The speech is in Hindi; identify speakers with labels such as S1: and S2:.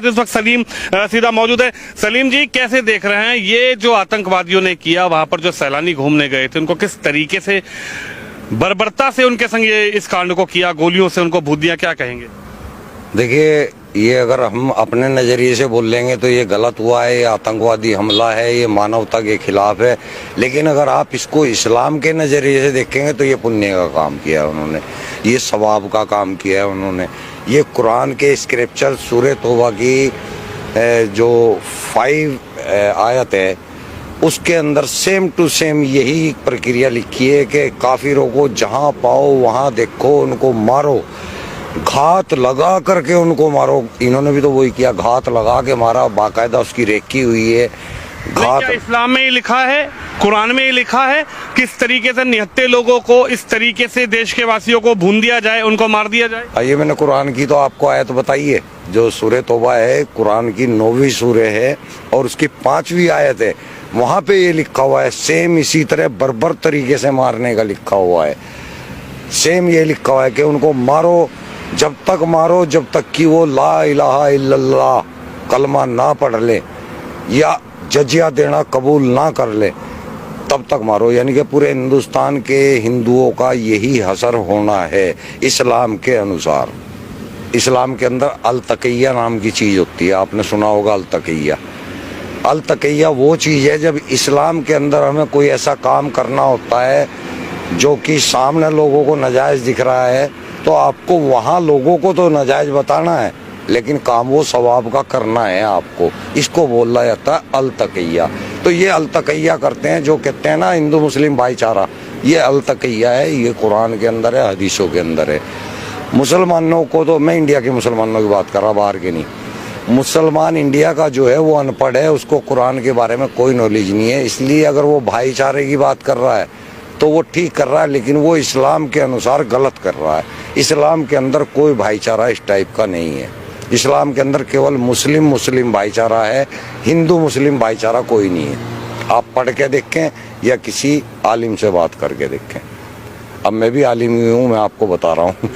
S1: इस वक्त सलीम सीधा मौजूद है। सलीम जी, कैसे देख रहे हैं ये जो आतंकवादियों ने किया, वहां पर जो सैलानी घूमने गए थे उनको किस तरीके से बर्बरता से उनके संग ये इस कांड को किया, गोलियों से उनको भूत दिया, क्या कहेंगे?
S2: देखिए, ये अगर हम अपने नज़रिए से बोल लेंगे तो ये गलत हुआ है, ये आतंकवादी हमला है, ये मानवता के खिलाफ है। लेकिन अगर आप इसको इस्लाम के नज़रिए से देखेंगे तो ये पुण्य का काम किया है उन्होंने, ये सवाब का काम किया है उन्होंने। ये कुरान के स्क्रिप्चर सूरह तौबा की जो 5 आयत है उसके अंदर सेम टू सेम यही प्रक्रिया लिखी है कि काफिरों को जहाँ पाओ वहाँ देखो, उनको मारो, घात लगा करके उनको मारो। इन्होंने भी तो वही किया, घात लगा के मारा, बाकायदा उसकी रेकी हुई है। घात
S1: क्या इस्लाम में ही लिखा है, कुरान में ही लिखा है किस तरीके से निहत्थे लोगों को इस तरीके से देश के वासियों को भून दिया जाए, उनको मार दिया जाए?
S2: आइए, मैंने कुरान की तो आपको आयत बताई है, जो सूरह तौबा है, कुरान की 9वीं सूरह है और उसकी 5वीं आयत है। वहाँ पे ये लिखा हुआ है, सेम इसी तरह बर्बर तरीके से मारने का लिखा हुआ है। सेम ये लिखा हुआ है कि उनको मारो, जब तक मारो जब तक कि वो ला इलाहा इल्लल्लाह कलमा ना पढ़ ले या जजिया देना कबूल ना कर ले, तब तक मारो। यानी कि पूरे हिंदुस्तान के हिंदुओं का यही हसर होना है इस्लाम के अनुसार। इस्लाम के अंदर अल तकिया नाम की चीज़ होती है, आपने सुना होगा अल तकिया। अल तकिया वो चीज़ है जब इस्लाम के अंदर हमें कोई ऐसा काम करना होता है जो कि सामने लोगों को नाजायज़ दिख रहा है, तो आपको वहाँ लोगों को तो नाजायज़ बताना है, लेकिन काम वो सवाब का करना है आपको। इसको बोला जाता है अल तकिया। तो ये अल तकिया करते हैं, जो कहते हैं ना हिंदू मुस्लिम भाईचारा, ये अल तकिया है, ये कुरान के अंदर है, हदीसों के अंदर है। मुसलमानों को तो, मैं इंडिया के मुसलमानों की बात कर रहा, बाहर के नहीं। मुसलमान इंडिया का जो है वो अनपढ़ है, उसको कुरान के बारे में कोई नॉलेज नहीं है। इसलिए अगर वो भाईचारे की बात कर रहा है तो वो ठीक कर रहा है, लेकिन वो इस्लाम के अनुसार गलत कर रहा है। इस्लाम के अंदर कोई भाईचारा इस टाइप का नहीं है। इस्लाम के अंदर केवल मुस्लिम मुस्लिम भाईचारा है, हिंदू मुस्लिम भाईचारा कोई नहीं है। आप पढ़ के देखें या किसी आलिम से बात करके देखें। अब मैं भी आलिम ही हूँ, मैं आपको बता रहा हूँ।